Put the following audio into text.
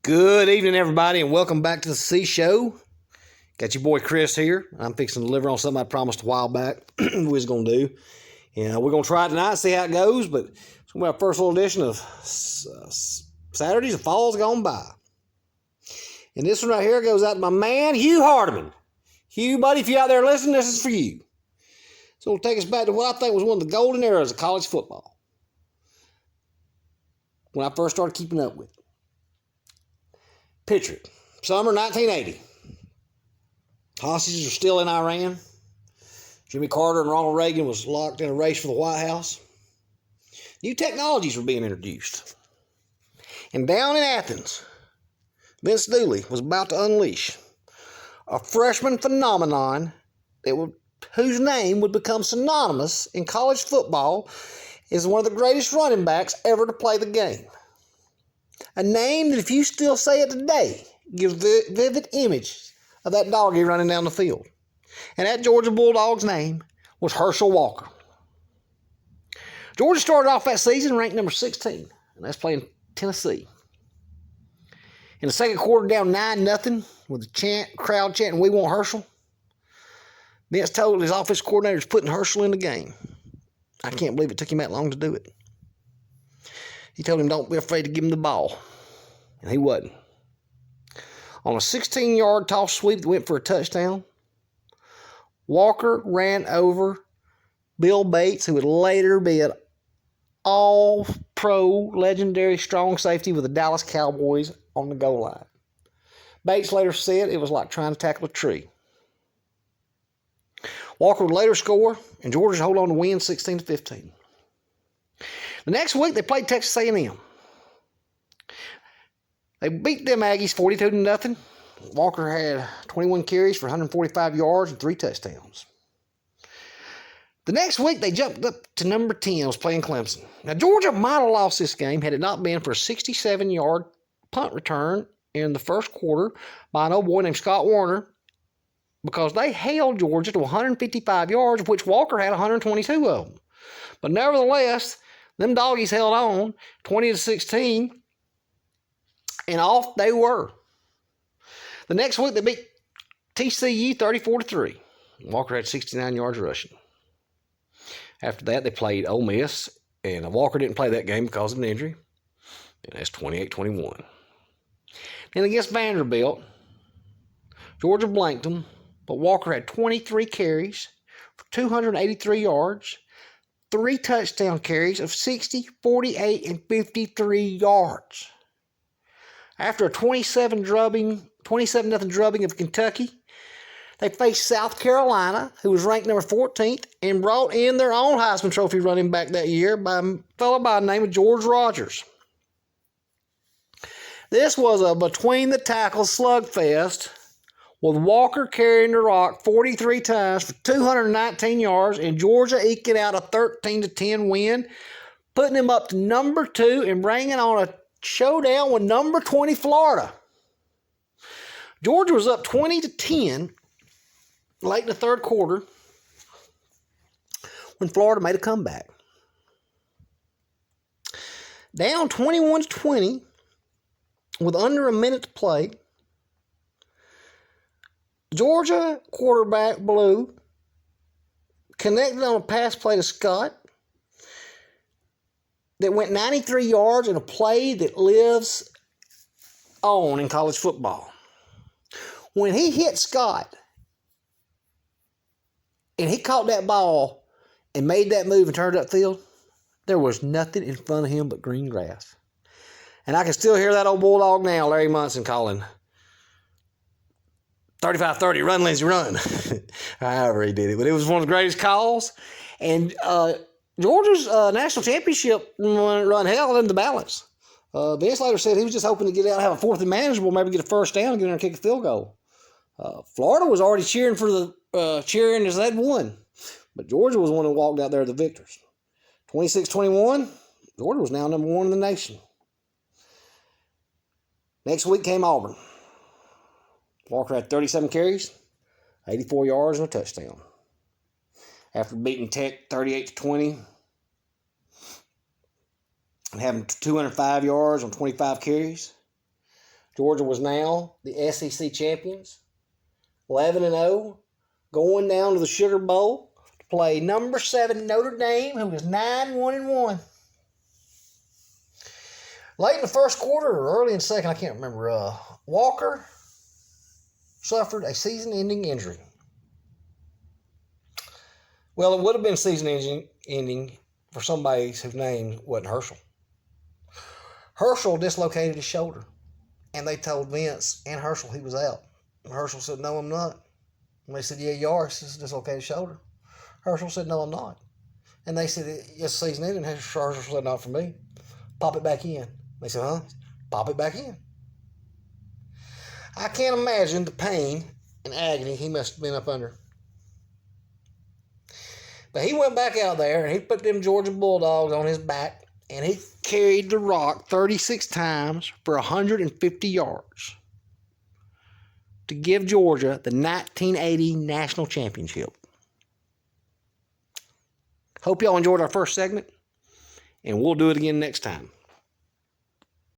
Good evening, everybody, and welcome back to the C Show. Got your boy Chris here. I'm fixing to deliver on something I promised a while back we was going to do. And we're going to try it tonight, see how it goes, but it's going to be our first little edition of Saturdays of Fall's Gone By. And this one right here goes out to my man, Hugh Hardiman. Hugh, buddy, if you're out there listening, this is for you. So it'll take us back to what I think was one of the golden eras of college football, when I first started keeping up with it. Picture it. Summer 1980. Hostages are still in Iran. Jimmy Carter and Ronald Reagan was locked in a race for the White House. New technologies were being introduced. And down in Athens, Vince Dooley was about to unleash a freshman phenomenon whose name would become synonymous in college football as one of the greatest running backs ever to play the game. A name that, if you still say it today, gives vivid image of that doggy running down the field. And that Georgia Bulldogs name was Herschel Walker. Georgia started off that season ranked number 16, and that's playing Tennessee. In the second quarter, down 9-0, with the crowd chanting, "We want Herschel." Vince told his offensive coordinators putting Herschel in the game. I can't believe it took him that long to do it. He told him, "Don't be afraid to give him the ball." And he wasn't. On a 16-yard toss sweep that went for a touchdown, Walker ran over Bill Bates, who would later be an all-pro legendary strong safety with the Dallas Cowboys, on the goal line. Bates later said it was like trying to tackle a tree. Walker would later score, and Georgia hold on to win 16-15. The next week, they played Texas A&M. They beat them Aggies 42-0. Walker had 21 carries for 145 yards and 3 touchdowns. The next week, they jumped up to number 10, was playing Clemson. Now, Georgia might have lost this game had it not been for a 67-yard punt return in the first quarter by an old boy named Scott Warner, because they held Georgia to 155 yards, of which Walker had 122 of them. But nevertheless, them doggies held on 20-16, and off they were. The next week, they beat TCU 34-3. Walker had 69 yards rushing. After that, they played Ole Miss, and Walker didn't play that game because of an injury, and that's 28-21. Then against Vanderbilt, Georgia blanked them, but Walker had 23 carries for 283 yards, 3 touchdown carries of 60, 48, and 53 yards. After a 27-0 drubbing of Kentucky, they faced South Carolina, who was ranked number 14th, and brought in their own Heisman Trophy running back that year by a fellow by the name of George Rogers. This was a between-the-tackles slugfest, with Walker carrying the rock 43 times for 219 yards, and Georgia eking out a 13-10 win, putting them up to number 2 and bringing on a showdown with number 20 Florida. Georgia was up 20-10 late in the third quarter when Florida made a comeback. Down 21-20 with under a minute to play, Georgia quarterback Blue connected on a pass play to Scott that went 93 yards in a play that lives on in college football. When he hit Scott and he caught that ball and made that move and turned upfield, there was nothing in front of him but green grass. And I can still hear that old bulldog now, Larry Munson, calling 35-30, run, Lindsey, run. However he did it. But it was one of the greatest calls. And Georgia's national championship run held in the balance. Vince later said he was just hoping to get out, have a fourth and manageable, maybe get a first down and get in there and kick a field goal. Florida was already cheering for the cheering as they'd won. But Georgia was the one who walked out there the victors. 26-21, Georgia was now number 1 in the nation. Next week came Auburn. Walker had 37 carries, 84 yards, and a touchdown. After beating Tech 38-20 and having 205 yards on 25 carries, Georgia was now the SEC champions, 11-0, going down to the Sugar Bowl to play number 7 Notre Dame, who was 9-1-1. Late in the first quarter or early in the second, I can't remember, Walker suffered a season-ending injury. Well, it would have been season-ending for somebody whose name wasn't Herschel. Herschel dislocated his shoulder, and they told Vince and Herschel he was out. And Herschel said, "No, I'm not." And they said, "Yeah, you are. It's a dislocated shoulder." Herschel said, "No, I'm not." And they said, "It's season-ending." Herschel said, "Not for me. Pop it back in." They said, "Huh?" "Pop it back in." I can't imagine the pain and agony he must have been up under. But he went back out there and he put them Georgia Bulldogs on his back and he carried the rock 36 times for 150 yards to give Georgia the 1980 national championship. Hope y'all enjoyed our first segment, and we'll do it again next time.